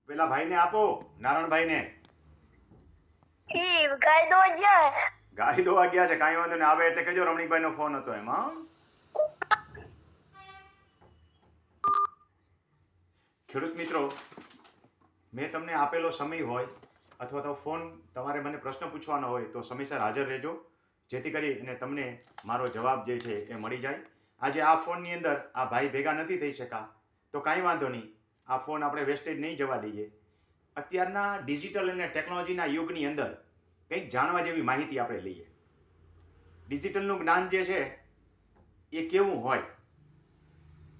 પેલા ભાઈને આપો, નારણભાઈને. ગાય દો ગયા. ગાય દોવા ગયા છે, કાંઈ વાંધો નહીં, આવે એટલે કહેજો. રમણીકભાઈનો ફોન હતો એમાં. ખેડૂત મિત્રો, મેં તમને આપેલો સમય હોય અથવા તો ફોન તમારે મને પ્રશ્ન પૂછવાનો હોય તો સમયસર હાજર રહેજો, જેથી કરી અને તમને મારો જવાબ જે છે એ મળી જાય. આજે આ ફોનની અંદર આ ભાઈ ભેગા નથી થઈ શકા તો કાંઈ વાંધો નહીં, આ ફોન આપણે વેસ્ટેજ નહીં જવા દઈએ. અત્યારના ડિજિટલ અને ટેકનોલોજીના યુગની અંદર કંઈક જાણવા જેવી માહિતી આપણે લઈએ. ડિજિટલનું જ્ઞાન જે છે એ કેવું હોય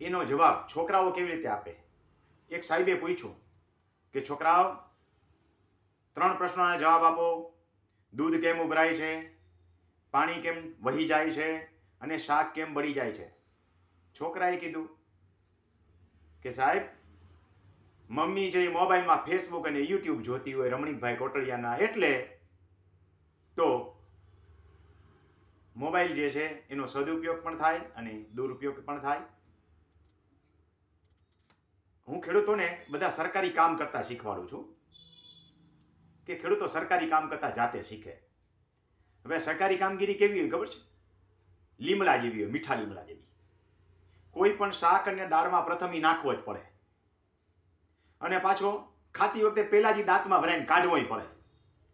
એનો જવાબ છોકરાઓ કેવી રીતે આપે. એક સાહેબે પૂછ્યું કે છોકરાઓ 3 પ્રશ્નોના જવાબ આપો. દૂધ કેમ ઉભરાય છે, પાણી કેમ વહી જાય છે અને શાક કેમ બળી જાય છે. છોકરાએ કીધું કે સાહેબ, મમ્મી છે એ મોબાઈલમાં ફેસબુક અને યુટ્યુબ જોતી હોય રમણીકભાઈ કોટડિયાના, એટલે તો મોબાઈલ જે છે એનો સદુપયોગ પણ થાય અને દુરુપયોગ પણ થાય. હું ખેડૂતોને બધા સરકારી કામ કરતા શીખવાડું છું કે ખેડૂતો સરકારી કામ કરતા જાતે શીખે. હવે સરકારી કામગીરી કેવી હોય ખબર છે? લીમડા જેવી હોય, મીઠા લીમડા જેવી. કોઈ પણ શાક અને દાળમાં પ્રથમ નાખવો જ પડે અને પાછો ખાતી વખતે પહેલા જ દાંતમાં ભરાઈને કાઢવોય પડે.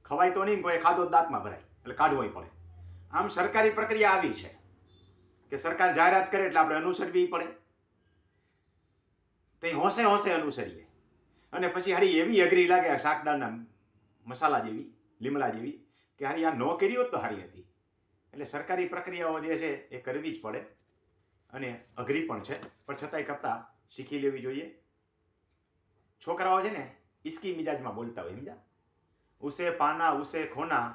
ખવાય તો નહીં, કોઈ ખાધો દાંતમાં ભરાય એટલે કાઢવોય પડે. આમ સરકારી પ્રક્રિયા આવી છે કે સરકાર જાહેરાત કરે એટલે આપણે અનુસરવી પડે. તો હોંશે હોંશે અનુસરીએ અને પછી હારી એવી અઘરી લાગે શાક દાળના મસાલા જેવી, લીમડા જેવી, કે હારી આ ન કરી હોત તો હારી હતી. એટલે સરકારી પ્રક્રિયાઓ જે છે એ કરવી જ પડે અને અઘરી પણ છે, પણ છતાંય કરતા શીખી લેવી જોઈએ. છોકરાઓ છે ને ઇસકી મિજાજમાં બોલતા હોય, સમજા? ઉસે પાના ઉસે ખોના,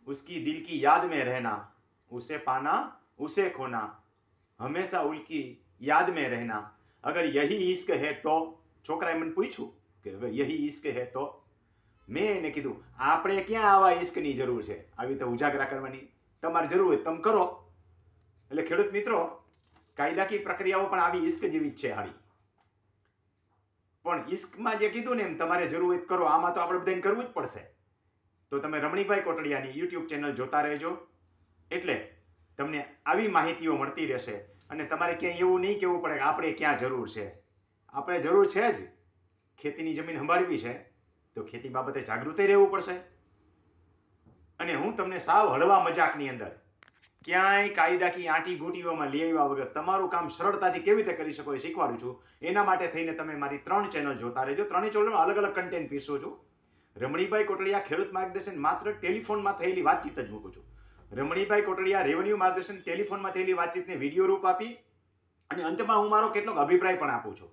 ઉસકી દિલ કી યાદ में रहना, उसे पाना उसे खोना, हमेशा उनकी याद में रहना, अगर यही इश्क है तो. છોકરાએ મને પૂછ્યું કે અગર યહી ઇશ્ક હે તો. મેં એને કીધું આપણે ક્યાં આવા ઇશ્કની જરૂર છે, આવી તો ઉજાગરા કરવાની. તમારે જરૂર હોય તમે કરો. એટલે ખેડૂત મિત્રો, કાયદાકીય પ્રક્રિયાઓ પણ આવી ઇશ્ક જેવી જ છે હારી. પણ ઇશ્કમાં જે કીધું ને એમ તમારે જરૂર હોય કરો. આમાં તો આપણે બધાને કરવું જ પડશે. તો તમે રમણીકભાઈ કોટડિયાની યુટ્યુબ ચેનલ જોતા રહેજો, એટલે તમને આવી માહિતીઓ મળતી રહેશે અને તમારે ક્યાંય એવું નહીં કહેવું પડે કે આપણે ક્યાં જરૂર છે. આપણે જરૂર છે જ. ખેતીની જમીન સંભાળવી છે તો ખેતી બાબતે જાગૃત રહેવું પડશે. અને હું તમને સાવ હળવા મજાકની અંદર ક્યાંય કાયદાકીય આંટી ઘૂંટીઓમાં લઈ આવ્યા વગર તમારું કામ સરળતાથી કેવી રીતે કરી શકો એ શીખવાડું છું. એના માટે થઈને તમે મારી 3 ચેનલ જોતા રહેજો. 3 ચેનલમાં અલગ અલગ કન્ટેન્ટ પીરસું છું. રમણીકભાઈ કોટડિયા ખેડૂત માર્ગદર્શન માત્ર ટેલિફોનમાં થયેલી વાતચીત જ મૂકું છું. રમણીકભાઈ કોટડિયા રેવન્યુ માર્ગદર્શન ટેલિફોનમાં થયેલી વાતચીતને વિડીયો રૂપ આપી અને અંતમાં હું મારો કેટલોક અભિપ્રાય પણ આપું છું,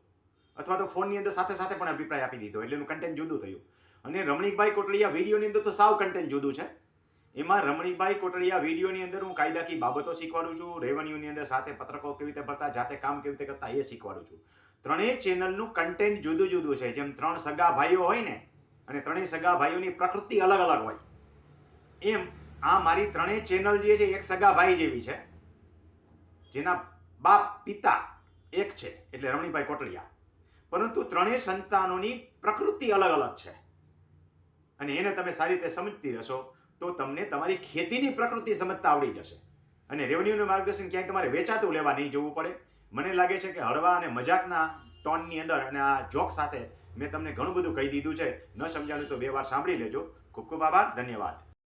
અથવા તો ફોનની અંદર સાથે સાથે પણ અભિપ્રાય આપી દીધો, એટલે એનું કન્ટેન્ટ જુદું થયું. અને રમણીકભાઈ કોટડિયા વિડીયોની અંદર તો સાવ કન્ટેન્ટ જુદું છે. એમાં રમણીકભાઈ કોટડિયા વિડીયોની અંદર હું કાયદાકીય બાબતો શીખવાડું છું, રેવન્યુની અંદર સાથે પત્રકો કેવી રીતે ભરતા, જાતે કામ કેવી રીતે કરતા એ શીખવાડું છું. 3 ચેનલનું કન્ટેન્ટ જુદું જુદું છે. જેમ 3 સગા ભાઈઓ હોય ને અને 3 સગા ભાઈઓની પ્રકૃતિ અલગ અલગ હોય, એમ આ મારી 3 ચેનલ જે છે એક સગા ભાઈ જેવી છે, જેના બાપ પિતા એક છે એટલે રમણીકભાઈ કોટડિયા, પરંતુ 3 સંતાનોની પ્રકૃતિ અલગ અલગ છે. અને એને તમે સારી રીતે સમજતી રહેશો તો તમને તમારી ખેતીની પ્રકૃતિ સમજતા આવડી જશે. અને રેવન્યુનું માર્ગદર્શન ક્યાંય તમારે વેચાતું લેવા નહીં જવું પડે. મને લાગે છે કે હળવા અને મજાકના ટોનની અંદર અને આ જોક સાથે મેં તમને ઘણું બધું કહી દીધું છે. ન સમજાણું તો 2 વાર સાંભળી લેજો. ખૂબ ખૂબ આભાર, ધન્યવાદ.